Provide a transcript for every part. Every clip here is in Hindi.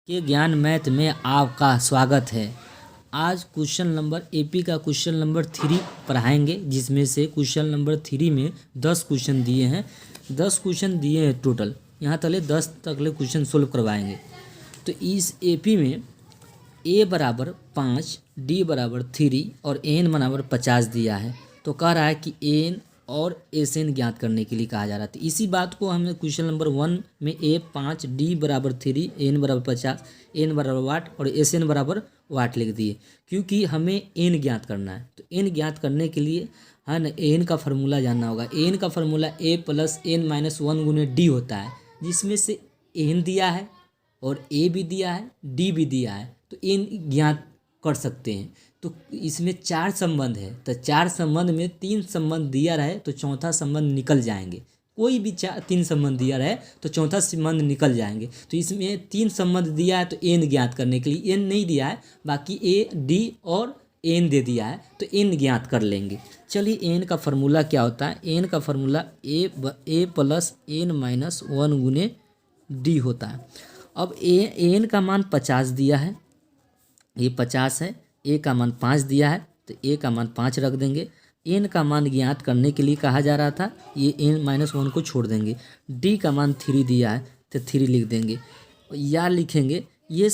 के ज्ञान मैथ में आपका स्वागत है। आज क्वेश्चन नंबर एपी का क्वेश्चन नंबर 3 पढ़ाएंगे, जिसमें से क्वेश्चन नंबर 3 में 10 क्वेश्चन दिए हैं। 10 क्वेश्चन दिए हैं टोटल, यहाँ तले 10 तकले क्वेश्चन सोल्व करवाएंगे। तो इस एपी में ए बराबर 5, डी बराबर 3 और एन बराबर 50 दिया है। तो कह रहा है कि एन और एस एन ज्ञात करने के लिए कहा जा रहा था। इसी बात को हमने क्वेश्चन नंबर 1 में ए 5, डी बराबर 3, एन बराबर 50, एन बराबर वाट और एस एन बराबर वाट लिख दिए, क्योंकि हमें एन ज्ञात करना है। तो एन ज्ञात करने के लिए है ना, एन का फार्मूला जानना होगा। एन का फार्मूला ए प्लस एन माइनस 1 गुने डी होता है, जिसमें से एन दिया है और ए भी दिया है, डी भी दिया है। तो एन ज्ञात कर सकते हैं। तो इसमें 4 संबंध है, तो 4 संबंध में 3 संबंध दिया रहे तो चौथा संबंध निकल जाएंगे। कोई भी 3 संबंध दिया रहे तो चौथा संबंध निकल जाएंगे। तो इसमें 3 संबंध दिया है, तो एन ज्ञात करने के लिए एन नहीं दिया है, बाकी ए डी और एन दे दिया है, तो एन ज्ञात कर लेंगे। चलिए, एन का फार्मूला क्या होता है? एन का फार्मूला ए प्लस एन माइनस 1 गुने डी होता है। अब एन का मान 50 दिया है, ये 50 है। ए का मान 5 दिया है, तो ए का मान 5 रख देंगे। एन का मान ज्ञात करने के लिए कहा जा रहा था, ये एन माइनस 1 को छोड़ देंगे। डी का मान 3 दिया है, तो 3 लिख देंगे या लिखेंगे ये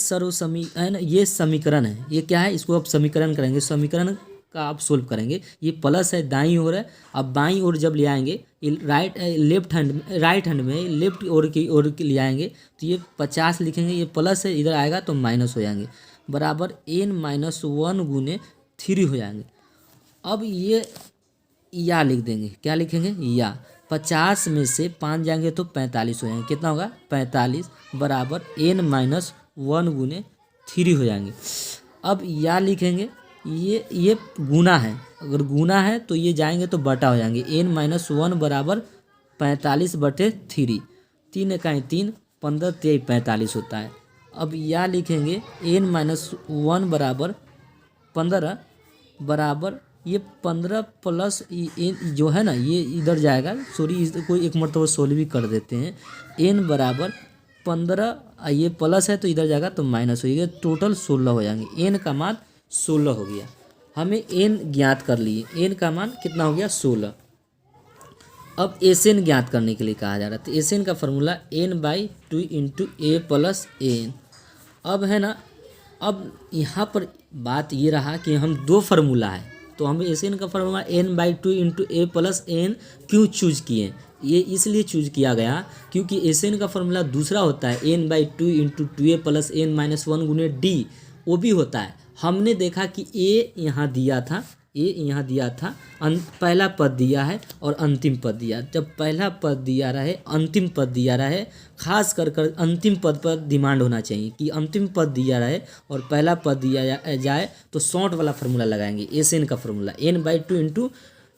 है ना, ये समीकरण है। ये क्या है? इसको अब समीकरण करेंगे। समीकरण का आप सोल्व करेंगे। ये प्लस है, दाईं ओर है। अब बाईं ओर जब ले आएंगे, ये राइट हैंड में लेफ्ट ओर की ले आएंगे, तो ये 50 लिखेंगे। ये प्लस है, इधर आएगा तो माइनस हो जाएंगे, बराबर एन माइनस 1 गुने 3 हो जाएंगे। अब ये या लिख देंगे। क्या लिखेंगे? या। 50 में से 5 जाएंगे तो 45 हो जाएंगे। कितना होगा? 45 बराबर एन माइनस 1 गुने 3 हो जाएंगे। अब या लिखेंगे। ये गुना है, अगर गुना है तो ये जाएंगे तो बटा हो जाएंगे। एन माइनस 1 बराबर 45 बटे 3, 3 इकाई 3, 15 3 45 होता है। अब या लिखेंगे एन माइनस 1 बराबर 15 बराबर ये 15 प्लस जो है ना, ये इधर जाएगा। सॉरी, इसको एक मरतबा सोल्व भी कर देते हैं। एन बराबर 15, ये प्लस है तो इधर जाएगा तो माइनस हो जाएगा। टोटल 16 हो जाएंगे। एन का मान 16 हो गया। हमें एन ज्ञात कर लिए। एन का मान कितना हो गया? 16। अब एस एन ज्ञात करने के लिए कहा जा रहा था। एस एन का फार्मूला n/2 इंटू ए प्लस एन। अब है ना, अब यहाँ पर बात ये रहा कि हम 2 फार्मूला है, तो हम एस एन का फार्मूला n/2 इंटू ए प्लस एन क्यों चूज किए? ये इसलिए चूज किया गया क्योंकि एस एन का फार्मूला दूसरा होता है n/2 into 2a plus N minus 1 गुने डी, वो भी होता है। हमने देखा कि ए यहाँ दिया था, पहला पद दिया है और अंतिम पद दिया। जब पहला पद दिया रहे, अंतिम पद दिया रहे, खास कर अंतिम पद पर डिमांड होना चाहिए कि अंतिम पद दिया रहे और पहला पद दिया जाए, तो शॉर्ट वाला फार्मूला लगाएंगे। एस एन का फार्मूला n/2 इंटू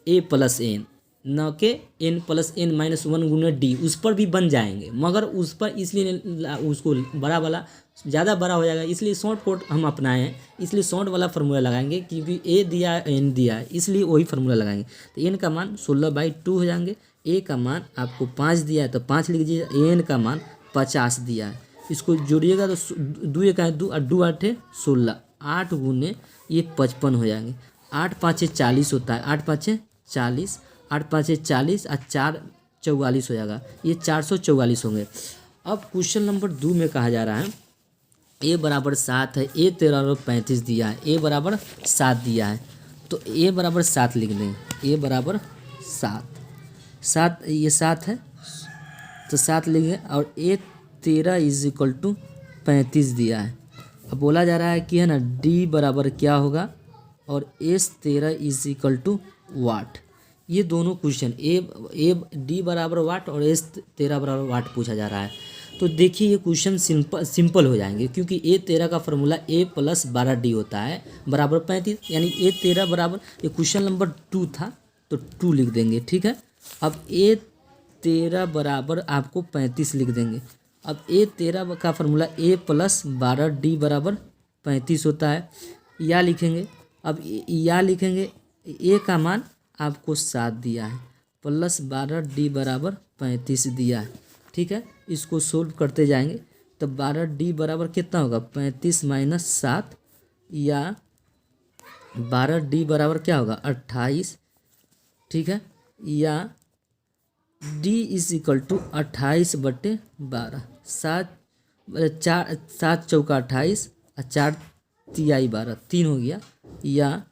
ए प्लस एन, न के एन प्लस एन माइनस 1 गुने डी। उस पर भी बन जाएंगे, मगर उस पर इसलिए उसको बड़ा वाला ज़्यादा बड़ा हो जाएगा, इसलिए शॉर्ट कोट हम अपनाए हैं। इसलिए शॉर्ट वाला फार्मूला लगाएंगे, क्योंकि ए दिया एन दिया है, इसलिए वही फार्मूला लगाएंगे। तो एन का मान 16/2 हो जाएंगे। ए का मान आपको 5 दिया है तो 5 लिख दीजिए। एन का मान 50 दिया है, इसको जोड़िएगा तो 2 इकाई 2 और 2 8 16, 8 गुने ये 55 हो जाएंगे। 8 5 40 होता है, 8 5 40, 8 5 40 और 4 44 हो जाएगा। ये 444 होंगे। अब क्वेश्चन नंबर 2 में कहा जा रहा है ए बराबर 7 है, ए 13 और 35 दिया है। ए बराबर 7 दिया है, तो ए बराबर 7 लिख देंगे। ए बराबर 7 ये 7 है तो 7 लिखेंगे। और ए 13 इज इक्वल टू 35 दिया है। अब बोला जा रहा है कि है ना, डी बराबर क्या होगा, और एस 13 इज इक्वल टू वाट। ये दोनों क्वेश्चन ए डी बराबर वाट और एस 13 बराबर वाट पूछा जा रहा है। तो देखिए, ये क्वेश्चन सिंपल हो जाएंगे, क्योंकि ए 13 का फार्मूला ए प्लस 12 डी होता है बराबर 35, यानी ए 13 बराबर, ये क्वेश्चन नंबर 2 था तो 2 लिख देंगे। ठीक है। अब ए 13 बराबर आपको 35 लिख देंगे। अब ए 13 का फार्मूला ए प्लस 12 डी बराबर 35 होता है। या लिखेंगे। अब या लिखेंगे, ए का मान आपको 7 दिया है, प्लस 12 डी बराबर 35 दिया है। ठीक है, इसको सोल्व करते जाएंगे तो 12D बराबर कितना होगा 35 माइनस 7 या 12D बराबर क्या होगा 28, ठीक है, या D इज इक्वल टू 28/12, 7 चौका 28 और 4 तिहाई 12, 3 हो गया, या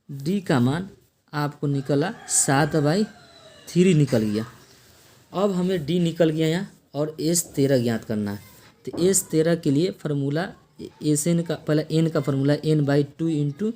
D का मान आपको निकला 7/3 निकल गया। अब हमें D निकल गया यहाँ और S13 ज्ञात करना है। तो S13 के लिए फार्मूला SN का पहले N का formula N/2 into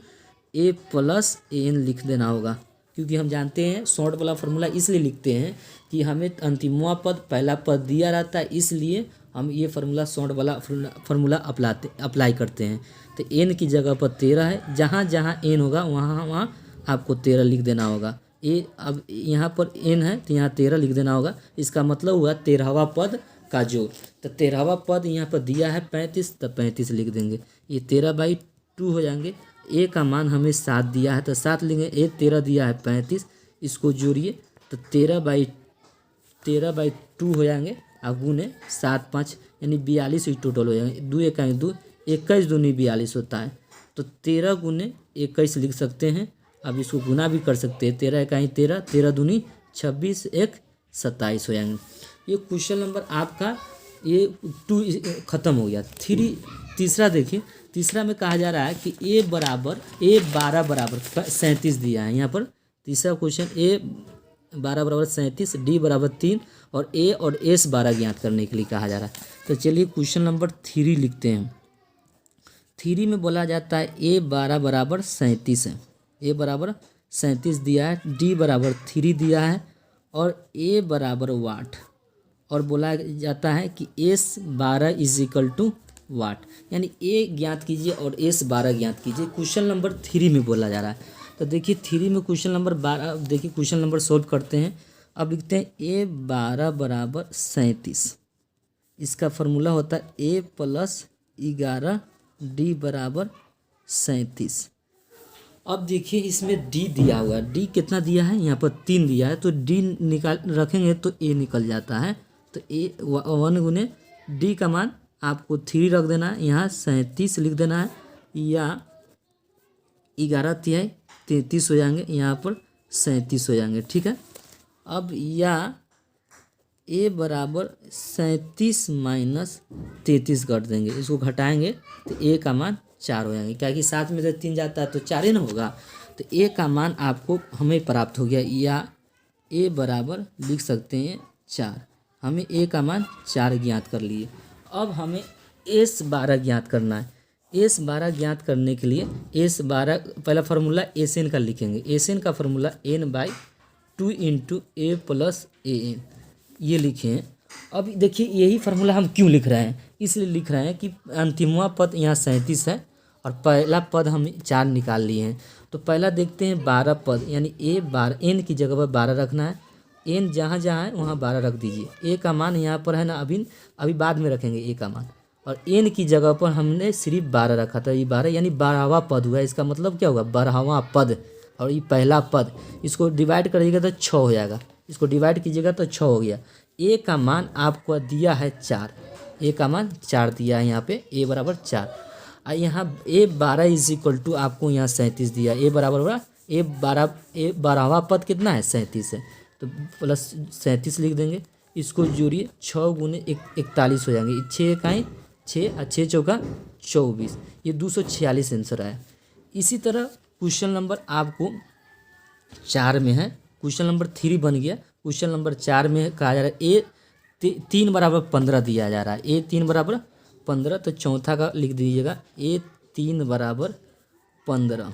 A plus AN लिख देना होगा, क्योंकि हम जानते हैं शॉर्ट वाला फार्मूला इसलिए लिखते हैं कि हमें अंतिमवा पद पहला पद दिया रहता है, इसलिए हम ये फार्मूला शॉर्ट वाला फार्मूला अप्लाई करते हैं। तो N की जगह पर 13 है, जहाँ जहाँ N होगा वहाँ वहाँ आपको 13 लिख देना होगा। अब यहाँ पर N है तो यहाँ 13 लिख देना होगा। इसका मतलब हुआ 13वां पद का जोड़। तो 13वां पद यहाँ पर दिया है 35, तो 35 लिख देंगे। ये 13/2 हो जाएंगे। A का मान हमें 7 दिया है तो 7 लेंगे। A 13 दिया है 35, इसको जोड़िए तो 13/2 हो जाएंगे। अब गुने 7 5 यानी 42 ही टोटल हो जाएंगे। 2 1 2, 21 दूनी 42 होता है। तो 13 गुने 21 लिख सकते हैं। अब इसको गुना भी कर सकते हैं। 13 1 13, 13 दूनी 26, 1 27 हो जाएंगे। ये क्वेश्चन नंबर आपका ये 2 ख़त्म हो गया। तीसरा देखिए, तीसरा में कहा जा रहा है कि A 12 बराबर 37 दिया है। यहाँ पर तीसरा क्वेश्चन A 12 बराबर 37, D बराबर 3 और A और S 12 ज्ञात करने के लिए कहा जा रहा है। तो चलिए क्वेश्चन नंबर 3 लिखते हैं। 3 में बोला जाता है A 12 बराबर 37 है। A बराबर 37 दिया है, D बराबर 3 दिया है और A बराबर वाट, और बोला जाता है कि S 12 इज इक्वल टू वाट, यानी A ज्ञात कीजिए और S 12 ज्ञात कीजिए। क्वेश्चन नंबर 3 में बोला जा रहा है। तो देखिए 3 में क्वेश्चन नंबर 12, देखिए क्वेश्चन नंबर सॉल्व करते हैं। अब लिखते हैं A 12 बराबर 37, इसका फार्मूला होता है A प्लस 11 D बराबर 37। अब देखिए इसमें D दिया हुआ है। D कितना दिया है, यहाँ पर 3 दिया है, तो D निकाल रखेंगे तो A निकल जाता है। तो A 1 गुने D का मान आपको 3 रख देना है, यहाँ 37 लिख देना है, या 11 तिहाई 33 हो जाएंगे, यहाँ पर 37 हो जाएंगे, ठीक है। अब या A बराबर 37 माइनस 33 कर देंगे, इसको घटाएंगे तो A का मान 4 हो जाएंगे, क्या कि 7 में से 3 जाता है तो 4 ही ना होगा। तो A का मान आपको हमें प्राप्त हो गया, या A बराबर लिख सकते हैं 4। हमें A का मान 4 ज्ञात कर लिए। अब हमें S 12 ज्ञात करना है। S 12 ज्ञात करने के लिए S 12 पहला फार्मूला SN का लिखेंगे। SN का formula N/2 into A plus AN, ये लिखे हैं। अब देखिए यही फार्मूला हम क्यों लिख रहे हैं, इसलिए लिख रहे हैं कि अंतिमवा पद यहाँ 37 है और पहला पद हम 4 निकाल लिए हैं। तो पहला देखते हैं 12 पद, यानी A 12, N की जगह पर 12 रखना है। N जहाँ जहाँ है वहाँ 12 रख दीजिए। A का मान यहाँ पर है ना, अभी बाद में रखेंगे A का मान, और N की जगह पर हमने सिर्फ 12 रखा था। ये 12 यानी 12वां पद हुआ। इसका मतलब क्या होगा 12वां पद, और ये पहला पद, इसको डिवाइड करिएगा तो 6 हो जाएगा, इसको डिवाइड कीजिएगा तो 6 हो गया। A का मान आपको दिया है 4, A का मान 4 दिया है यहाँ पे, A बराबर 4। यहाँ A 12 इज इक्वल टू आपको यहाँ 37 दिया। A बराबर हुआ A 12वां पद कितना है 37 है, तो प्लस 37 लिख देंगे। इसको जोड़िए 6 गुने 41 हो जाएंगे। 6 का 6 और 6 चौका 24, ये 246 आंसर आया। इसी तरह क्वेश्चन नंबर आपको 4 में है, क्वेश्चन नंबर 3 बन गया। क्वेश्चन नंबर 4 में कहा जा रहा है A 3 बराबर 15 दिया जा रहा है। A 3 बराबर 15, तो चौथा का लिख दीजिएगा A 3 बराबर 15,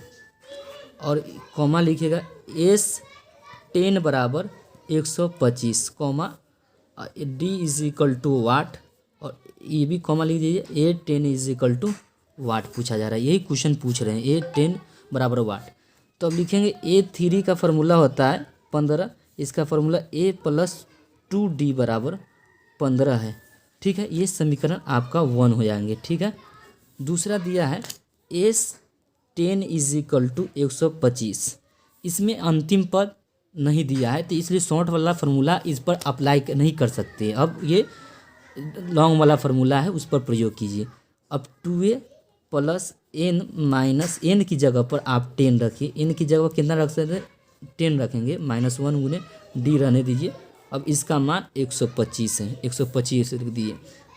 और कॉमा लिखिएगा S 10 बराबर 125, comma D is equal to what, और ये भी कॉमा लिख दीजिए। A 10 is equal to what पूछा जा रहा है, यही क्वेश्चन पूछ रहे हैं। A 10 बराबर वाट, तो अब लिखेंगे A 3 का फार्मूला होता है 15, इसका फार्मूला A प्लस 2D बराबर 15 है, ठीक है। ये समीकरण आपका 1 हो जाएंगे, ठीक है। दूसरा दिया है S 10 इज इक्वल टू 125, इसमें अंतिम पद नहीं दिया है, तो इसलिए शॉर्ट वाला फार्मूला इस पर अप्लाई नहीं कर सकते। अब ये लॉन्ग वाला फार्मूला है उस पर प्रयोग कीजिए। अब 2a plus n minus n की जगह पर आप 10 रखिए। n की जगह कितना रख सकते हैं, 10 रखेंगे, -1 गुने d रहने दीजिए। अब इसका मान 125 है, 125 लिख दिए,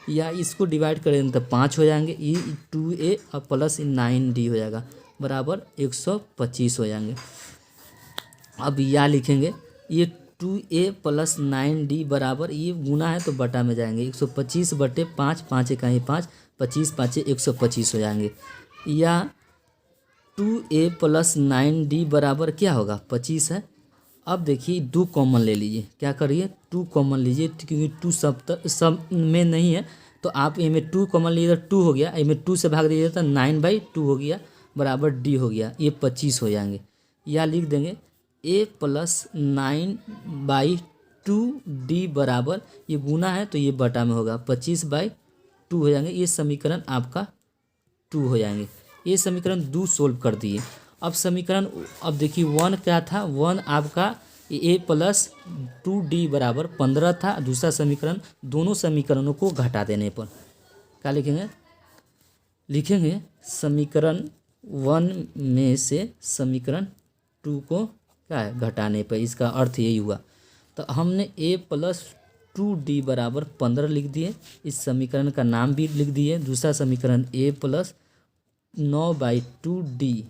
या इसको डिवाइड करें तो 5 हो जाएंगे। ये 2a और प्लस 9d हो जाएगा बराबर 125 हो जाएंगे। अब या लिखेंगे ये 2a प्लस 9d बराबर, ये गुना है तो बटा में जाएंगे, 125 बटे 5, 5 इकाई 5, 25 5 125 हो जाएंगे। या 2a प्लस 9d बराबर क्या होगा, 25 है। अब देखिए 2 कॉमन ले लीजिए, क्या करिए 2 कॉमन लीजिए, क्योंकि 2 सब में नहीं है तो आप इनमें 2 कॉमन लीजिए तो 2 हो गया, इनमें 2 से भाग दीजिए तो 9/2 हो गया बराबर d हो गया, ये 25 हो जाएंगे। या लिख देंगे a प्लस 9/2d बराबर, ये गुना है तो ये बटा में होगा, 25/2 हो जाएंगे। ये समीकरण आपका 2 हो जाएंगे। ये समीकरण 2 सोल्व कर दिए। अब समीकरण, अब देखिए 1 क्या था, 1 आपका a प्लस 2d बराबर 15 था। दूसरा समीकरण, दोनों समीकरणों को घटा देने पर क्या लिखेंगे, लिखेंगे समीकरण 1 में से समीकरण 2 को क्या है घटाने पर, इसका अर्थ यही हुआ। तो हमने a प्लस 2d बराबर 15 लिख दिए, इस समीकरण का नाम भी लिख दिए। दूसरा समीकरण a प्लस 9/2d,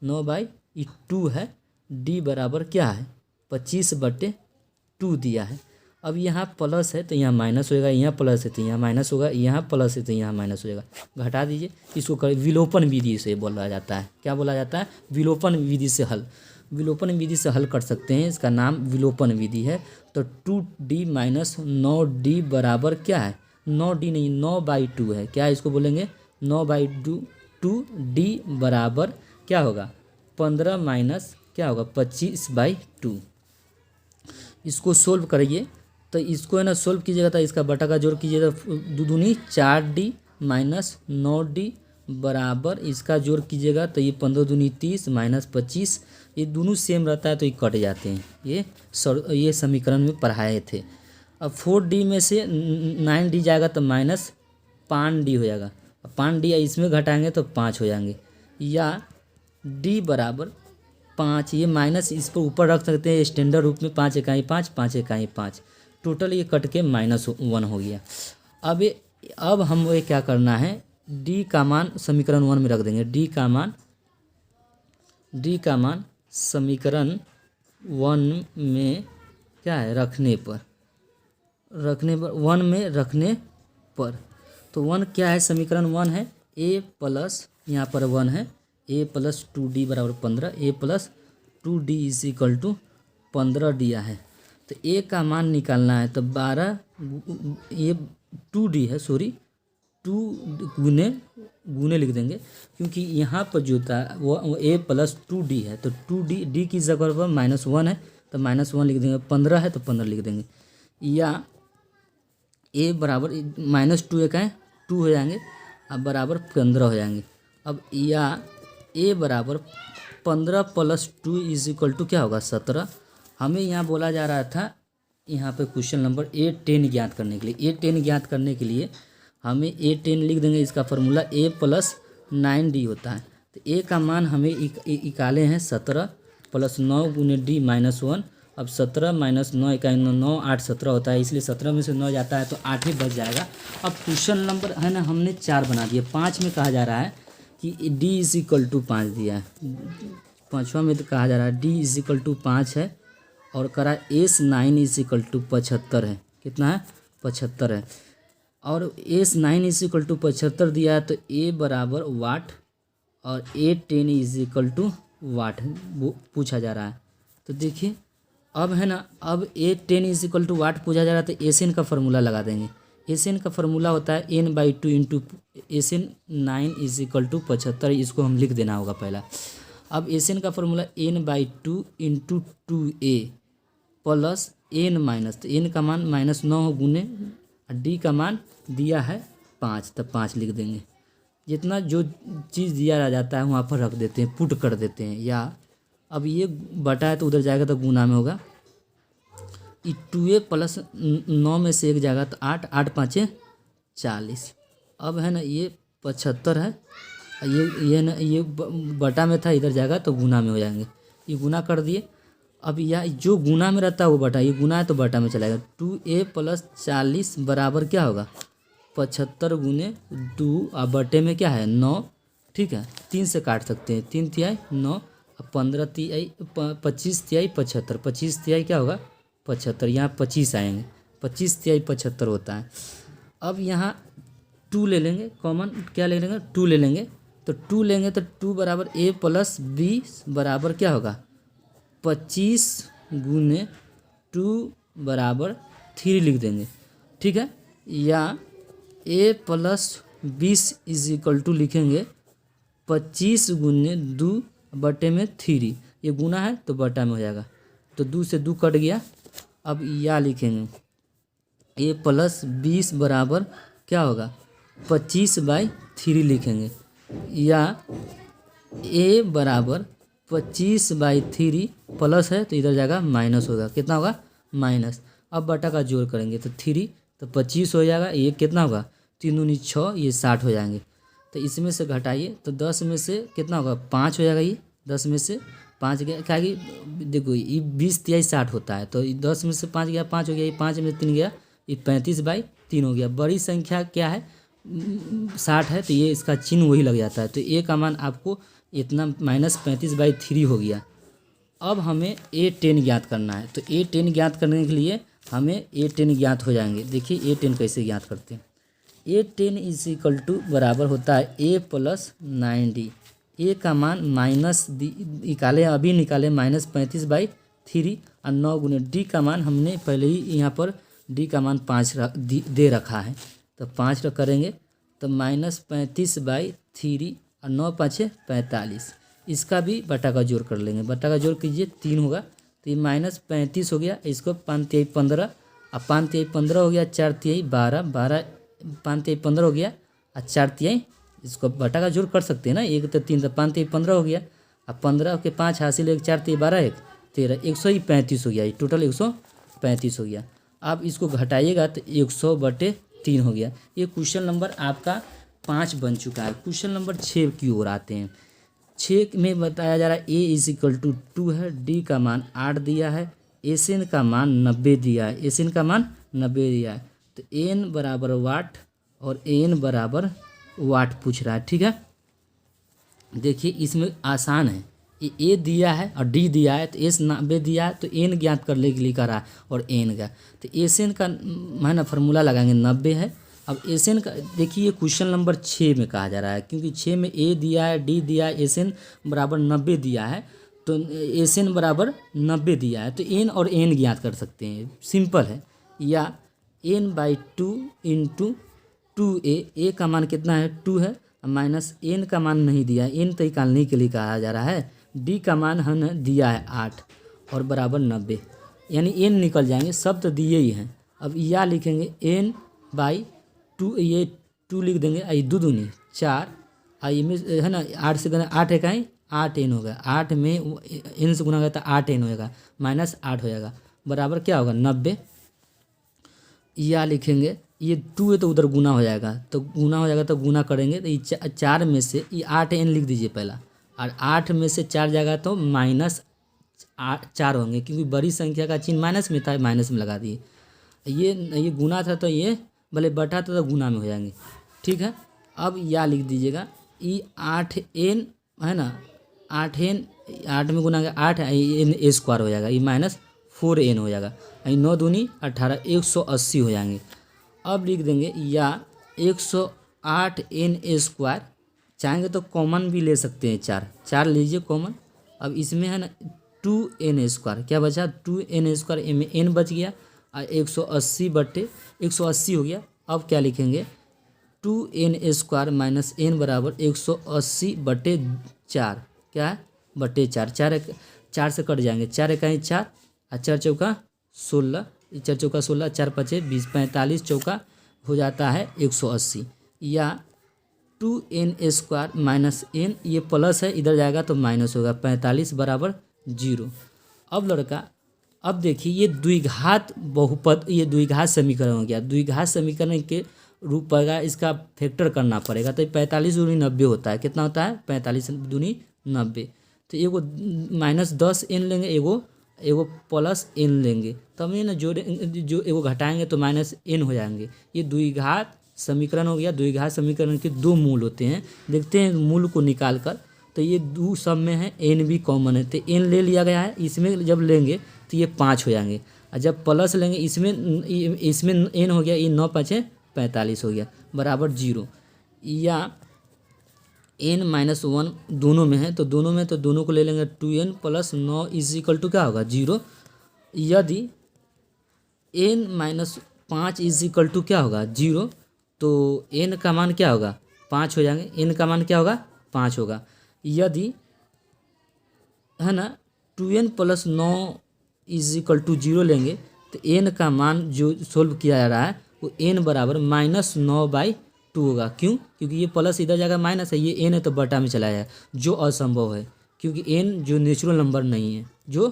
9/2 है, d बराबर क्या है 25/2 दिया है। अब यहाँ प्लस है तो यहाँ माइनस होएगा, यहाँ प्लस है तो यहाँ माइनस होगा, यहाँ प्लस है तो यहाँ माइनस हो जाएगा, घटा दीजिए। इसको कर विलोपन विधि से बोला जाता है, क्या बोला जाता है, विलोपन विधि से हल, विलोपन विधि से हल कर सकते हैं, इसका नाम विलोपन विधि है। तो 2d माइनस 9d बराबर क्या है, 9d नहीं 9/2 है, क्या इसको बोलेंगे 9/2d बराबर क्या होगा 15 माइनस क्या होगा 25/2। इसको सोल्व करिए तो इसको है ना सोल्व कीजिएगा तो इसका बटा का जोड़ कीजिएगा, 2 दूनी 4d माइनस 9d बराबर, इसका जोड़ कीजिएगा तो ये 15 दूनी 30 माइनस 25, ये दोनों सेम रहता है तो ये कट जाते हैं। ये समीकरण में पढ़ाए थे। अब 4d में से 9d जाएगा तो माइनस 5d हो जाएगा, 5d इसमें घटाएंगे तो 5 हो जाएंगे। या d बराबर 5, ये माइनस इस पर ऊपर रख सकते हैं स्टैंडर्ड रूप में, 5 इकाई 5, 5 इकाई 5, टोटल ये कट के -1 हो गया। अब हम ये क्या करना है, d का मान समीकरण 1 में रख देंगे, d का मान समीकरण 1 में क्या है रखने पर 1 में रखने पर, तो 1 क्या है, समीकरण 1 है a प्लस, यहाँ पर 1 है a प्लस 2d बराबर 15, a plus 2d is equal to 15 दिया है। तो a का मान निकालना है तो 12, ये 2d है, सॉरी 2 गुने लिख देंगे, क्योंकि यहाँ पर जो था वो a प्लस 2d है, तो 2d की जगह पर -1 है तो -1 लिख देंगे, 15 है तो 15 लिख देंगे। या a बराबर -2 एक है 2 हो जाएंगे, अब बराबर 15 हो जाएंगे। अब या a बराबर 15 प्लस 2 इज इक्वल टू क्या होगा 17। हमें यहाँ बोला जा रहा था, यहाँ पे क्वेश्चन नंबर a10 ज्ञात करने के लिए, a10 ज्ञात करने के लिए हमें a10 लिख देंगे, इसका फार्मूला a प्लस 9d होता है। तो a का मान हमें निकाले हैं 17 प्लस 9 गुने d -1। अब 17 माइनस 9 इकाई 9, 8 17 होता है, इसलिए 17 में से 9 जाता है तो 8 ही बच जाएगा। अब क्वेश्चन नंबर है ना हमने 4 बना दिया, 5 में कहा जा रहा है कि d इज इक्वल टू 5 दिया है, 5वां में तो कहा जा रहा है d इज इक्वल टू 5 है, और करा S9 इज इक्वल टू 75 है, कितना है 75 है, और S9 इज इक्वल टू 75 दिया है तो a बराबर वाट और a10 is equal to what पूछा जा रहा है। तो देखिए अब है ना, अब a10 is equal to what पूछा जा रहा है तो SN का फार्मूला लगा देंगे। SN का फार्मूला होता है n/2 into SN9 is equal to 75, इसको हम लिख देना होगा पहला। अब SN का formula n/2 into 2a plus n minus, तो n का मान -9 गुने d का मान दिया है 5, तब 5 लिख देंगे। जितना जो चीज़ दिया जाता है वहाँ पर रख देते हैं, पुट कर देते हैं। या अब ये बटा है तो उधर जाएगा तो गुना में होगा, 2a प्लस 9 में से 1 जाएगा तो 8, 8 5 40। अब है ना ये 75 है, ये ना ये बटा में था, इधर जाएगा तो गुना में हो जाएंगे। ये गुना कर दिए। अब यह जो गुना में रहता है वो बटा, ये गुना है तो बटा में चलाएगा। 2a + 40 बराबर क्या होगा 75 गुने 2 और बटे में क्या है 9। ठीक है, 3 से काट सकते हैं, 3 तिहाई 9, 15 तिहाई 25 तिहाई 75, 25 तिहाई क्या होगा 75, यहाँ 25 आएंगे, 25 तिहाई 75 होता है। अब यहाँ 2 ले लेंगे कॉमन, क्या ले लेंगे 2 ले लेंगे, तो 2 लेंगे तो 2 बराबर a + b बराबर क्या होगा 25 गुने 2 बराबर 3 लिख देंगे। ठीक है, या a + 20 = लिखेंगे 25 गुने 2 बटे में 3, ये गुना है तो बटा में हो जाएगा, तो 2 से 2 कट गया। अब या लिखेंगे a + 20 बराबर क्या होगा 25/3 लिखेंगे, या a बराबर 25/3 प्लस है तो इधर जाएगा माइनस होगा, कितना होगा माइनस। अब बटा का जोड़ करेंगे तो 3 तो 25 हो जाएगा, ये कितना होगा 3 दूनी 6, ये 60 हो जाएंगे। तो इसमें से घटाइए तो 10 में से कितना होगा 5 हो जाएगा, ये 10 में से 5 गया, क्या कि देखो ये 20 तिहाई 60 होता है, तो 10 में से 5 गया 5 हो गया, ये 5 में 3 गया, ये 35/3 हो गया। बड़ी संख्या क्या है 60 है, तो ये इसका चिन्ह वही लग जाता है, तो a का मान आपको इतना -35/3 हो गया। अब हमें a10 ज्ञात करना है, तो a10 ज्ञात करने के लिए हमें a10 ज्ञात हो जाएंगे। देखिए a10 कैसे ज्ञात करते हैं। a10 = बराबर होता है a + 9d। a का मान माइनस निकाले, अभी निकाले -35/3 और 9 गुने d का मान हमने पहले ही यहाँ पर d का मान 5 दे रखा है, तो 5 करेंगे तो -35/3 और 9 × 5 = 45। इसका भी बटा का जोड़ कर लेंगे, बटा का जोड़ कीजिए 3 होगा, तो ये -35 हो गया, इसको 5 तिहाई 15 और 5 तिहाई 15 हो गया, 4 तिहाई 12, 12 5 तिहाई 15 हो गया और 4 तिहाई, इसको बटा का जोड़ कर सकते हैं ना, 1 तो 3 तो 5 तिहाई 15 हो गया, अब 15 के 5 हासिल 1 4 तिहाई 12 1 13, 135 हो गया, ये टोटल 135 हो गया। अब इसको घटाइएगा तो 100/3 हो गया। ये क्वेश्चन नंबर आपका 5 बन चुका है। क्वेश्चन नंबर 6 की ओर आते हैं। 6 में बताया जा रहा है a = 2 है, d का मान 8 दिया है, एसएन का मान 90 दिया है, एसएन का मान 90 दिया है, तो एन बराबर वाट और एन बराबर वाट पूछ रहा है। ठीक है, देखिए इसमें आसान है, ये ए दिया है और डी दिया है, तो एस 90 दिया है, तो एन ज्ञात करने के लिए कह रहा है और एन का, तो एसएन का है ना फार्मूला लगाएंगे 90 है। अब एसएन का देखिए ये क्वेश्चन नंबर 6 में कहा जा रहा है, क्योंकि 6 में ए दिया है, डी दिया है, एसएन बराबर 90 दिया है, तो एसएन बराबर 90 दिया है, तो एन और एन ज्ञात कर सकते हैं, सिंपल है। या n/2 × 2a, ए का मान कितना है 2 है, माइनस एन का मान नहीं दिया है, एन तो निकालने के लिए कहा जा रहा है, डी का मान है दिया है 8 और बराबर 90, यानी एन निकल जाएंगे, सब तो दिए ही हैं। अब या लिखेंगे n/2, ये 2 लिख देंगे, आई 2 दूनी 4, आई में है ना 8 से 8 है कहीं 8 एन होगा, 8 में एन से गुना करता 8 एन होएगा, -8 हो जाएगा, बराबर क्या होगा 90। या लिखेंगे ये 2 है तो उधर गुना हो जाएगा, तो गुना हो जाएगा तो गुना करेंगे, तो ये 4 में से ये 8 एन लिख दीजिए पहला, और 8 में से 4 जाएगा तो -4 होंगे, क्योंकि बड़ी संख्या का चिन्ह माइनस में था, माइनस में लगा दिए। ये गुना था तो ये भले बटा था तो गुना में हो जाएंगे। ठीक है, अब या लिख दीजिएगा ये 8 एन है ना, 8 एन 8 में गुना 8 एन स्क्वायर हो जाएगा, ये -4 एन हो जाएगा, 9 दूनी 18, 180 हो जाएंगे। अब लिख देंगे या 108 एन स्क्वायर, चाहेंगे तो कॉमन भी ले सकते हैं, 4 लीजिए कॉमन। अब इसमें है ना 2 एन स्क्वायर, क्या बचा 2 एन स्क्वायर, में एन बच गया और 180/180 हो गया। अब क्या लिखेंगे 2 एन स्क्वायर माइनस एन बराबर 180/4, क्या है /4, 4 से कट जाएंगे, 4 इकाई 4 और 4 चौका 16, 4 चौका 16, 4 पचे 20, 45 चौका हो जाता है 180। या 2 एन स्क्वायर माइनस एन, ये प्लस है इधर जाएगा तो माइनस होगा, 45 बराबर 0। अब लड़का अब देखिए ये द्विघात बहुपद, ये द्विघात समीकरण हो गया। द्विघात समीकरण के रूप पड़ेगा, इसका फैक्टर करना पड़ेगा। तो 45 दूनी 90 होता है। कितना होता है? 45 दूनी 90। तो एगो -10n लेंगे, एगो +n लेंगे, तब ये ना जो एगो घटाएंगे तो -n हो जाएंगे। ये द्विघात समीकरण हो गया। द्विघात समीकरण के दो मूल होते हैं, देखते हैं मूल को निकाल कर। तो ये दो सब में है, n भी कॉमन है, तो n ले लिया गया है। इसमें जब लेंगे तो ये 5 हो जाएंगे, और जब प्लस लेंगे इसमें n हो गया, ये 9 5 45 हो गया, बराबर 0। या n-1 दोनों में है, तो दोनों को ले लेंगे। 2n + 9 = क्या होगा? 0। यदि n-5 = क्या होगा? 0। तो n का मान क्या होगा? 5 हो जाएंगे। n का मान क्या होगा? 5 होगा। यदि है ना 2n + 9 = 0 लेंगे, तो n का मान जो सोल्व किया जा रहा है वो n बराबर -9/2 होगा। क्यों? क्योंकि ये प्लस इधर जाएगा माइनस है, ये n है तो बटा में चला जाएगा, जो असंभव है, क्योंकि n जो नेचुरल नंबर नहीं है, जो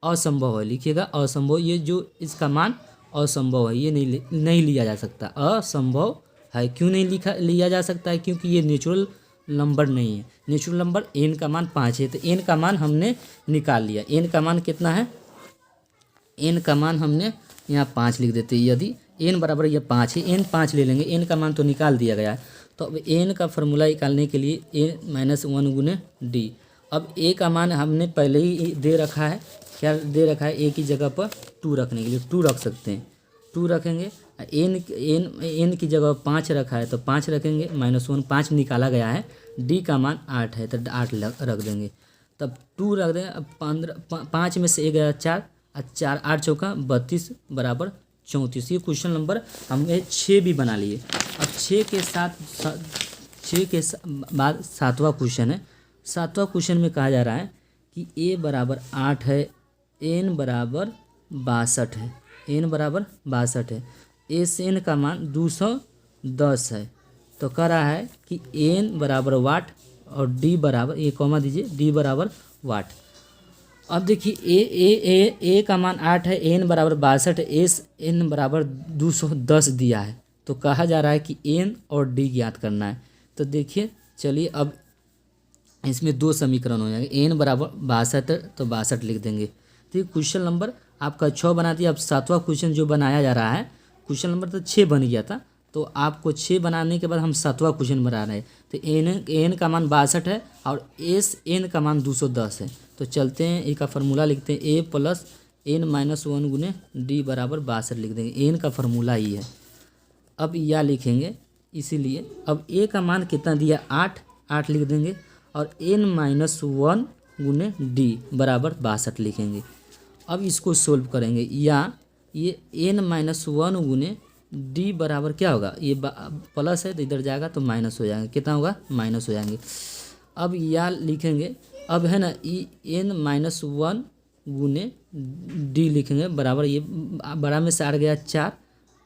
असंभव है। लिखिएगा असंभव, ये जो इसका मान असंभव है, ये नहीं लिया जा सकता, असंभव है। क्यों नहीं लिया जा सकता है? क्योंकि ये नेचुरल नंबर नहीं है। नेचुरल नंबर n का मान 5 है, तो n का मान हमने निकाल लिया। n का मान कितना है? n का मान हमने यहाँ 5 लिख देते हैं। यदि n बराबर ये 5 है, n 5 ले लेंगे, n का मान तो निकाल दिया गया है। तो अब n का फॉर्मूला निकालने के लिए a-1 गुने d। अब a का मान हमने पहले ही दे रखा है। क्या दे रखा है? a की जगह पर 2 रखने के लिए 2 रख सकते हैं, 2 रखेंगे। n की जगह 5 रखा है तो 5 रखेंगे, -1 5 निकाला गया है। d का मान 8 है तो 8 रख देंगे, तब 2 रख देंगे। अब 5 में से 1 गया 4, 4 8 चौका 32 बराबर 34। ये क्वेश्चन नंबर हमने 6 भी बना लिए। अब 6 के बाद 7वां क्वेश्चन है। 7वां क्वेश्चन में कहा जा रहा है कि a बराबर 8 है, n बराबर 62 है, n बराबर 62 है, n का मान 210 है। तो कह रहा है कि n बराबर वाट और d बराबर, ये कॉमा दीजिए, d बराबर वाट। अब देखिए a का मान 8 है, n बराबर 62 है, n बराबर 210 दिया है। तो कहा जा रहा है कि n और d ज्ञात करना है। तो देखिए चलिए, अब इसमें 2 समीकरण हो जाएंगे। n बराबर 62 तो 62 लिख देंगे। तो ये क्वेश्चन नंबर आपका 6 बना दिया। अब 7वां क्वेश्चन जो बनाया जा रहा है, क्वेश्चन नंबर तो 6 बन गया था, तो आपको 6 बनाने के बाद हम 7वां क्वेश्चन बना रहे हैं। तो n का मान 62 है और n का मान 210 है। तो चलते हैं, ए का फार्मूला लिखते हैं, a + n-1 गुने d बराबर 62 लिख देंगे। n का फार्मूला ही है। अब या लिखेंगे, इसीलिए अब a का मान कितना दिया? 8 लिख देंगे, और n-1 गुने d बराबर 62 लिखेंगे। अब इसको सोल्व करेंगे, या ये n-1 गुने d बराबर क्या होगा? ये प्लस है तो इधर जाएगा तो माइनस हो जाएगा। कितना होगा? माइनस हो जाएंगे। अब या लिखेंगे, अब है ना n-1 गुने d लिखेंगे, बराबर ये 12 में से 8 गया 4,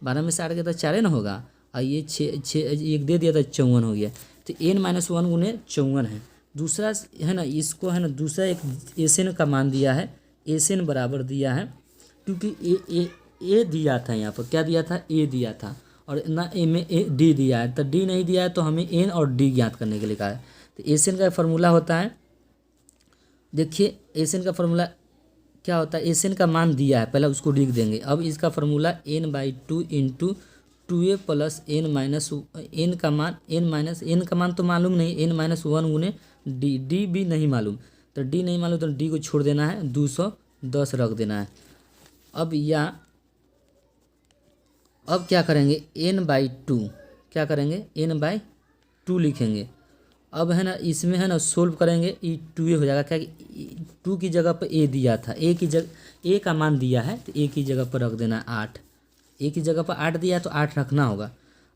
12 में से 8 गया तो 4 ना होगा, और ये 6 एक दे दिया तो 54 हो गया। तो n-1 गुने 54 है। दूसरा है ना, इसको है ना, दूसरा एक Sn का मान दिया है, Sn बराबर दिया है, क्योंकि ए दिया था, यहाँ पर क्या दिया था? a दिया था, और ना a में d दिया है, तो d नहीं दिया है, तो हमें n और d ज्ञात करने के लिए कहा है। तो Sn का फार्मूला होता है, देखिए Sn का फार्मूला क्या होता है? Sn का मान दिया है, पहले उसको लिख देंगे। अब इसका फार्मूला n/2 × 2a + n का मान n का मान तो मालूम नहीं, n-1 गुने d भी नहीं मालूम, तो d नहीं मालूम तो d को छोड़ देना है, 210 रख देना है। अब क्या करेंगे? n/2 क्या करेंगे? n/2 लिखेंगे। अब है ना, इसमें है ना सोल्व करेंगे, ये 2a हो जाएगा, क्या कि 2 की जगह पर a दिया था, a का मान दिया है तो a की जगह पर रख देना है 8, a की जगह पर 8 दिया है तो 8 रखना होगा,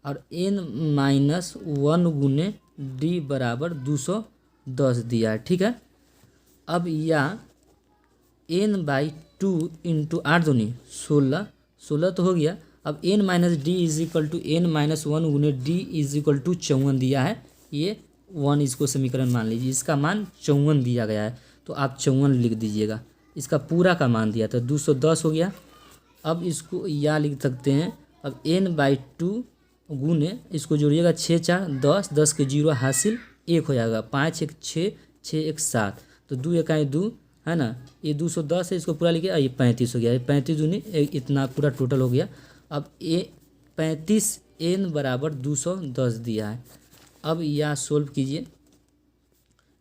और n-1 गुने d बराबर 210 दिया है। ठीक है। अब या n/2 × 8 दूनी 16 तो हो गया। अब n-d = n-1 गुने d = 54 दिया है, ये 1 इसको समीकरण मान लीजिए, इसका मान 54 दिया गया है, तो आप 54 लिख दीजिएगा। इसका पूरा का मान दिया तो 210 हो गया। अब इसको या लिख सकते हैं, अब n/2 गुने इसको जोड़िएगा 6 4 10, 10 के 0 हासिल 1 हो जाएगा, 5 1 6, 6 1 7, तो 2 1 2 है ना, ये 210 है, इसको पूरा लिखिए, ये 35 हो गया, ये 35 दूनी इतना पूरा टोटल हो गया। अब ये 35 n बराबर 210 दिया है। अब यह सोल्व कीजिए,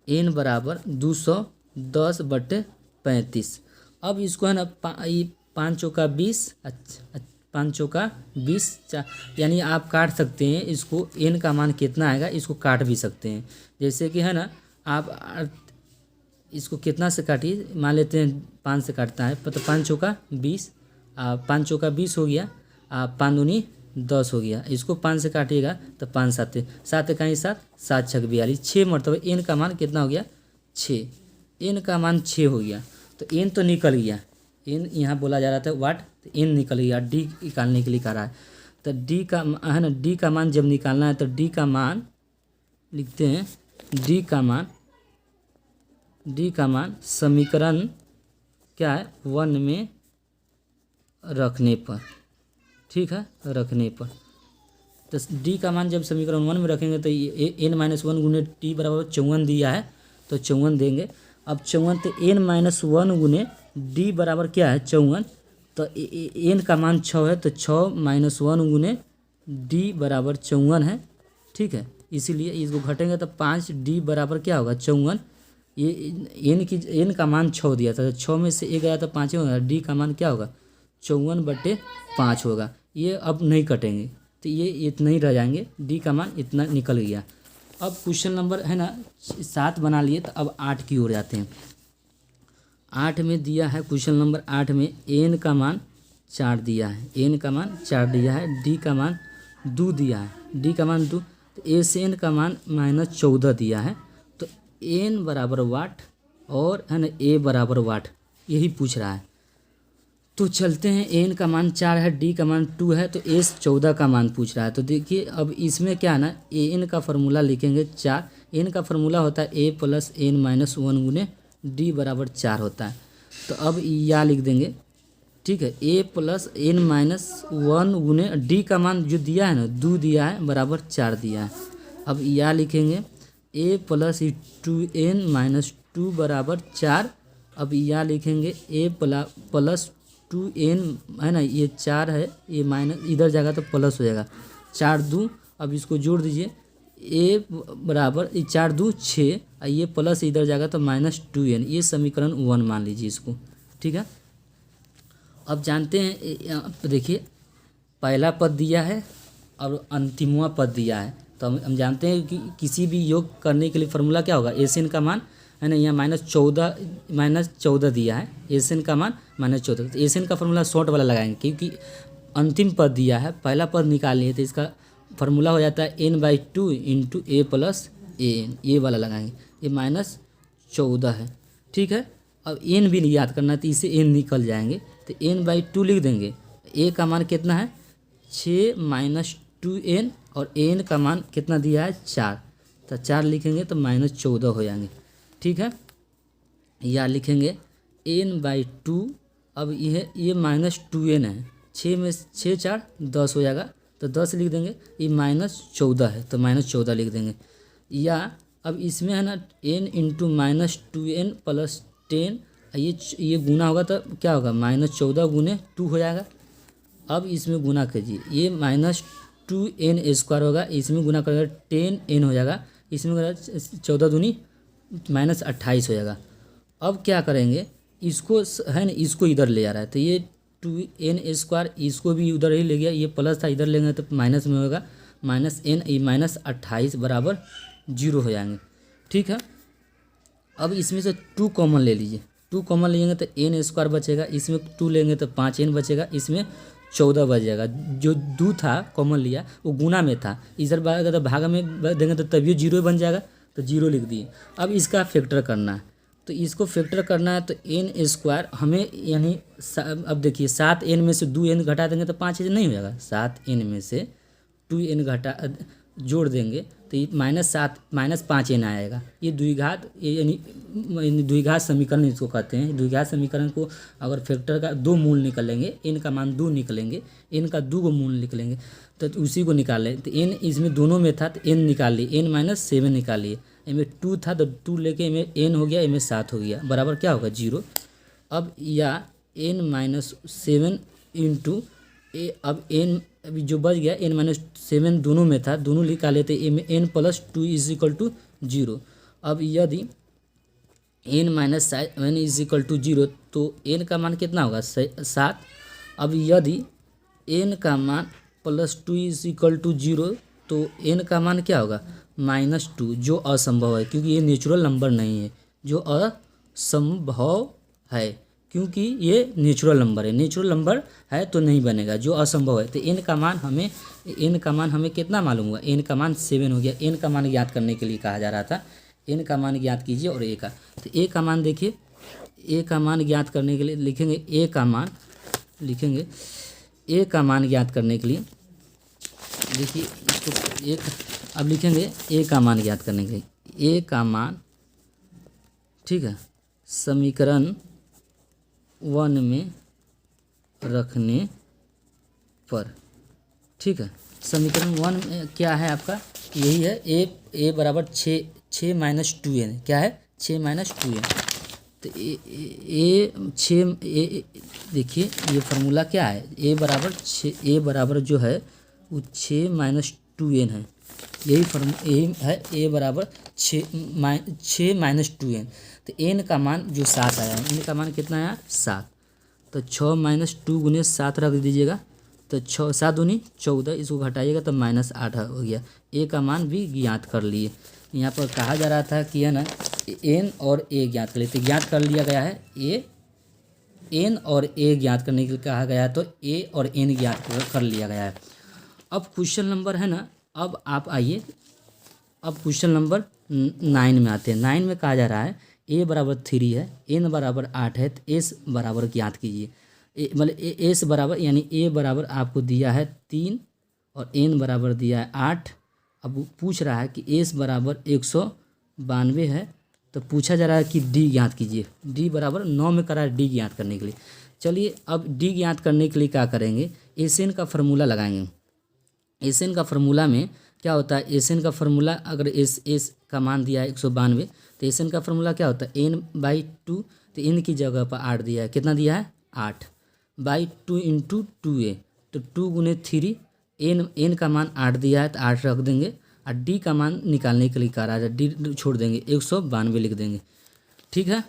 n बराबर 210/35। अब इसको है ना 5 चौका 20, 5 चौका 20, यानी आप काट सकते हैं इसको, n का मान कितना आएगा इसको काट भी सकते हैं। जैसे कि है ना आप इसको कितना से काटिए, मान लेते हैं 5 से काटता है, तो 5 चौका 20, 5 चौका 20 हो गया, 5 दूनी 10 हो गया। इसको 5 से काटिएगा तो 5 7 7 इकाई 7, 7 छक 42, 6 मरतबा n का मान कितना हो गया 6, n का मान 6 हो गया। तो n तो निकल गया, n यहाँ बोला जा रहा था वाट, तो n निकल गया, d निकालने के लिए कह रहा है। तो d का है ना, d का मान जब निकालना है तो d का मान लिखते हैं, d का मान समीकरण क्या है 1 में रखने पर, ठीक है, रखने पर। तो d का मान जब समीकरण 1 में रखेंगे तो ये n-1 गुने t बराबर 54 दिया है, तो 54 देंगे। अब 54 तो n-1 गुने d बराबर क्या है 54, तो n का मान 6 है, तो 6-1 गुने d बराबर 54 है, ठीक है। इसीलिए इसको घटेंगे तो 5d बराबर क्या होगा 54, ये n का मान 6 दिया था, तो 6 में से 1 गया तो 5 होगा, d का मान क्या होगा 54/5 होगा। ये अब नहीं कटेंगे तो ये इतना ही रह जाएंगे, d का मान इतना निकल गया। अब क्वेश्चन नंबर है ना 7 बना लिए, तो अब 8 की ओर जाते हैं। 8 में दिया है, क्वेश्चन नंबर 8 में n का मान 4 दिया है, n का मान 4 दिया है, d का मान 2 दिया है, d का मान 2, तो a से n का मान -14 दिया है। तो n बराबर वाट और है ना a बराबर वाट, यही पूछ रहा है। तो चलते हैं, n का मान 4 है, d का मान 2 है, तो a 14 का मान पूछ रहा है। तो देखिए अब इसमें क्या है ना, n का फार्मूला लिखेंगे 4, n का फार्मूला होता है a + n-1 गुने d बराबर 4 होता है। तो अब या लिख देंगे, ठीक है, a + n-1 गुने d का मान जो दिया है ना 2 दिया है बराबर 4 दिया है। अब या लिखेंगे a + 2n-2 बराबर 4। अब या लिखेंगे a + 2n है ना, ये 4 है, ये माइनस इधर जाएगा तो प्लस हो जाएगा, 4 2, अब इसको जोड़ दीजिए, a बराबर 4 2 6, ये प्लस इधर जाएगा तो -2n, ये समीकरण 1 मान लीजिए इसको, ठीक है। अब जानते हैं, देखिए पहला पद दिया है और अंतिमवा पद दिया है, तो हम जानते हैं कि किसी भी योग करने के लिए फार्मूला क्या होगा, एन का मान है ना, यहाँ -14 दिया है, एन का मान -14, तो एन का फार्मूला शॉर्ट वाला लगाएंगे, क्योंकि अंतिम पद दिया है, पहला पद निकालनी है, तो इसका फार्मूला हो जाता है n/2 × a + an, ये वाला लगाएंगे, ये -14 है, ठीक है। अब n भी याद करना है, तो इससे n निकल जाएंगे, तो n/2 लिख देंगे, a का मान कितना है 6 - 2n, और n का मान कितना दिया है 4, तो 4 लिखेंगे तो -14 हो जाएंगे, ठीक है। या लिखेंगे n/2, अब ये -2n है, 6 में 6 4 10 हो जाएगा, तो 10 लिख देंगे, ये -14 है तो -14 लिख देंगे। या अब इसमें है ना n × -2n + 10, ये गुना होगा तो क्या होगा -14 गुने 2 हो जाएगा। अब इसमें गुना कीजिए, ये -2n² होगा, इसमें गुना करेगा 10n हो जाएगा, इसमें 14 दूनी -28 हो जाएगा। अब क्या करेंगे, इसको है ना, इसको इधर ले जा रहा है, तो ये 2n² इसको भी उधर ही ले गया, ये प्लस था इधर लेंगे तो माइनस में होगा, -n -28 बराबर 0 हो जाएंगे, ठीक है। अब इसमें से 2 कॉमन ले लीजिए, 2 कॉमन लेंगे तो n² बचेगा, इसमें 2 लेंगे तो 5n बचेगा, इसमें 14 बच जाएगा। जो 2 था कॉमन लिया वो गुना में था, इधर अगर भाग में देंगे तो तभी 0 बन जाएगा, तो 0 लिख दिए। अब इसका फैक्टर करना है, तो इसको फैक्टर करना है, तो n² हमें यानी अब देखिए 7n में से 2n घटा देंगे तो 5n नहीं हो जाएगा, 7n में से 2n घटा जोड़ देंगे तो ये -7 -5 n आएगा। ये द्विघात यानी द्विघात समीकरण इसको कहते हैं। द्विघात समीकरण को अगर फैक्टर का 2 मूल निकलेंगे, n का मान 2 निकलेंगे, n का 2 मूल निकलेंगे तो उसी को निकाल लें। तो n इसमें दोनों में था तो n निकाल लिए, n - 7 निकालिए। इनमें 2 था तो 2 लेके इनमें n हो गया, इनमें 7 हो गया, बराबर क्या होगा 0। अब या n - 7 इंटू अब n अभी जो बच गया n - 7 दोनों में था, दोनों निकाले थे, इनमें n + 2 = 0। अब यदि n - 7 = 0 तो n का मान कितना होगा 7। अब यदि n का मान +2 = 0 तो n का मान क्या होगा -2, जो असंभव है क्योंकि ये नेचुरल नंबर नहीं है, जो असंभव है क्योंकि ये नेचुरल नंबर है। नेचुरल नंबर है तो नहीं बनेगा, जो असंभव है। तो n का मान हमें कितना मालूम हुआ, n का मान 7 हो गया। n का मान ज्ञात करने के लिए कहा जा रहा था, n का मान ज्ञात कीजिए। और a का, तो a का मान देखिए, a का मान ज्ञात करने के लिए लिखेंगे a का मान, लिखेंगे a का मान ज्ञात करने के लिए, देखिए इसको एक, अब लिखेंगे a का मान ज्ञात करने के लिए, a का मान, ठीक है, समीकरण 1 में रखने पर, ठीक है। समीकरण 1 में क्या है आपका, यही है a बराबर 6 - 2n, क्या है 6 - 2n। तो देखिए ये फार्मूला क्या है, a बराबर जो है वो 6 - 2n है। यही है a बराबर 6 - 2n। तो n का मान जो 7 आया, n का मान कितना आया 7। तो 6 - 2 × 7 रख दीजिएगा, तो 6 7 दूनी 14, इसको घटाइएगा तो -8 हो गया। a का मान भी ज्ञात कर लिए। यहाँ पर कहा जा रहा था कि है ना n और a ज्ञात कर लिए, तो ज्ञात कर लिया गया है n और a ज्ञात करने के लिए कहा गया है, तो a और n ज्ञात कर लिया गया है। अब क्वेश्चन नंबर है ना, अब आप आइए, अब क्वेश्चन नंबर 9 में आते हैं। 9 में कहा जा रहा है a बराबर 3 है, n बराबर 8 है, तो s बराबर ज्ञात कीजिए। मतलब s बराबर यानी a बराबर आपको दिया है 3 और n बराबर दिया है 8। अब वो पूछ रहा है कि s बराबर 192 है, तो पूछा जा रहा है कि d ज्ञात कीजिए। d बराबर 9 में करा है d ज्ञात करने के लिए। चलिए अब d ज्ञात करने के लिए क्या करेंगे, एसएन का फार्मूला लगाएंगे। एसएन का फार्मूला में क्या होता है, एसएन का फार्मूला अगर एस का मान दिया है 192, तो एसएन का फार्मूला क्या होता है n/2। तो n की जगह पर 8 दिया है, कितना दिया है 8/2 × 2a, तो 2 × 3, n का मान 8 दिया है तो 8 रख देंगे। और d का मान निकालने के लिए कहा रहा है, d छोड़ देंगे 192 लिख देंगे, ठीक है।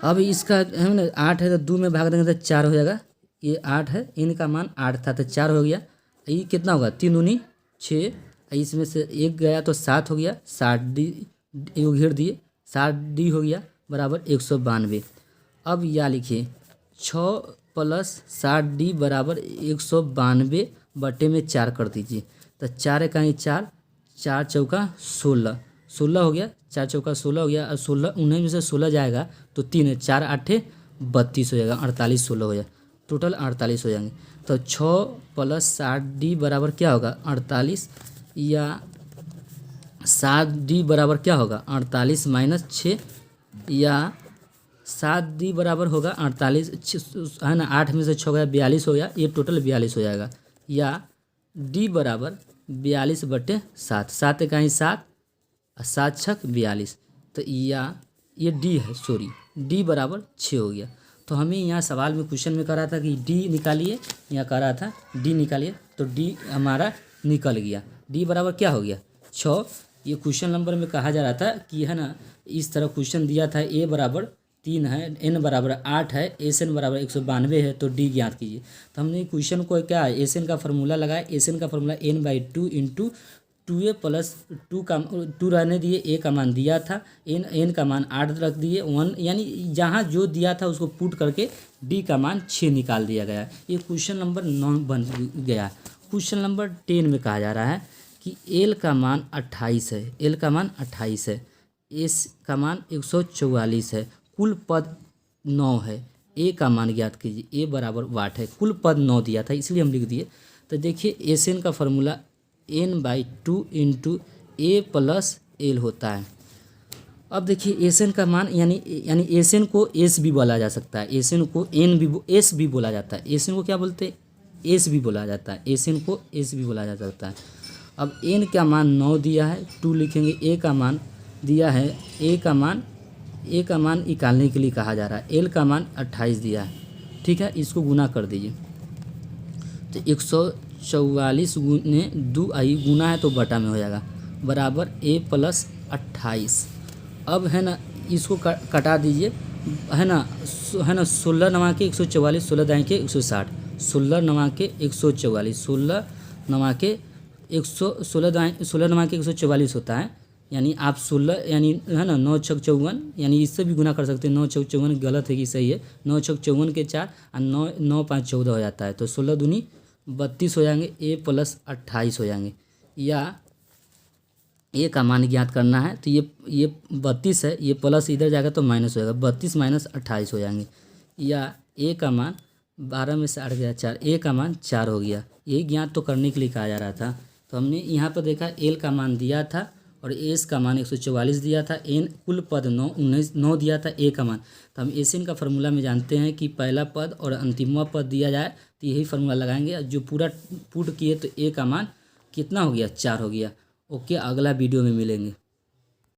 अब इसका है ना 8 है तो 2 में भाग देंगे तो 4 हो जाएगा। ये 8 है, n का मान 8 था तो 4 हो गया। ये कितना होगा 3 दूनी 6, इसमें से 1 गया तो 7 हो गया, 60d घेर दिए, 60d हो गया बराबर 192। अब या लिखिए 6 + 60d बराबर 192 बटे में 4 कर दीजिए, तो 4 एकाई 4, 4 चौका 16, 16 हो गया, 4 चौका 16 हो गया। और 16 उन्हीं में से 16 जाएगा तो 3 है, 4 8 32 हो जाएगा, 48 16 हो जाएगा, टोटल 48 हो जाएंगे। तो 6 + 60d बराबर क्या होगा 48, या 7d बराबर क्या होगा 48 - 6, या 7d बराबर होगा 48 है ना, 8 में से 6 गया 42 हो गया, ये टोटल 42 हो जाएगा। या d बराबर 42/7, 7 एकाई 7 और 7 छक 42, तो या ये d है, सॉरी d बराबर 6 हो गया। तो हमें यहाँ सवाल में क्वेश्चन में कह रहा था कि d निकालिए, यहाँ कह रहा था d निकालिए, तो d हमारा निकल गया। d बराबर क्या हो गया 6। ये क्वेश्चन नंबर में कहा जा रहा था कि है ना, इस तरह क्वेश्चन दिया था a बराबर 3 है, n बराबर 8 है, एसएन बराबर 192 है, तो d ज्ञात कीजिए। तो हमने क्वेश्चन को क्या है एसएन का फार्मूला लगाया। एसएन का फार्मूला n/2 × 2a + 2 का 2 रहने दिए, a का मान दिया था, n का मान 8 रख दिए 1, यानी जहाँ जो दिया था उसको पुट करके d का मान 6 निकाल दिया गया। ये क्वेश्चन नंबर 9 बन गया। क्वेश्चन नंबर 10 में कहा जा रहा है कि l का मान 28 है, l का मान 28 है, s का मान 144 है, कुल पद 9 है, a का मान ज्ञात कीजिए। a बराबर वाट है, कुल पद 9 दिया था इसलिए हम लिख दिए। तो देखिए एसएन का फार्मूला n/2 × ए प्लस एल होता है। अब देखिए एसएन का मान यानी एसएन को एस भी बोला जा सकता है, एसएन को एन भी एस भी बोला जाता है। एसएन को क्या बोलते हैं? एस भी बोला जाता है, एसएन को एस भी बोला जा सकता है। अब एन का मान 9 दिया है, 2 लिखेंगे। ए का मान दिया है, ए का मान निकालने के लिए कहा जा रहा है। एल का मान 28 दिया है, ठीक है। इसको गुना कर दीजिए तो 144 गुने 2 आई गुना है तो बटा में हो जाएगा बराबर ए प्लस 28। अब है ना इसको कटा दीजिए, है ना 16 नवा के 144, 16 दाएँ के 160, 16 नवा के 144, 16 नवा के 144 होता है। यानी आप 16 यानी है ना 9 छक 54, यानी इससे भी गुना कर सकते हैं। 9 छक 54 गलत है कि सही है? 9 छक 54 के 4 और 9 5 14 हो जाता है, तो 16 दूनी 32 हो जाएंगे, ए प्लस 28 हो जाएंगे। या ए का मान ज्ञात करना है तो ये 32 है, ये प्लस इधर जाएगा तो माइनस हो जाएगा, 32 माइनस 28 हो जाएंगे। या ए का मान 12 में से 8 गया 4, ए का मान 4 हो गया। यही ज्ञात तो करने के लिए कहा जा रहा था। तो हमने यहाँ पर देखा एल का मान दिया था और एस का मान 144 दिया था, एन कुल पद 9 दिया था, ए का मान। तो हम एसएन का फार्मूला में जानते हैं कि पहला पद और अंतिमवा पद दिया जाए तो यही फार्मूला लगाएंगे। जो पूरा पुट किए तो ए का मान कितना हो गया? 4 हो गया। ओके, अगला वीडियो में मिलेंगे।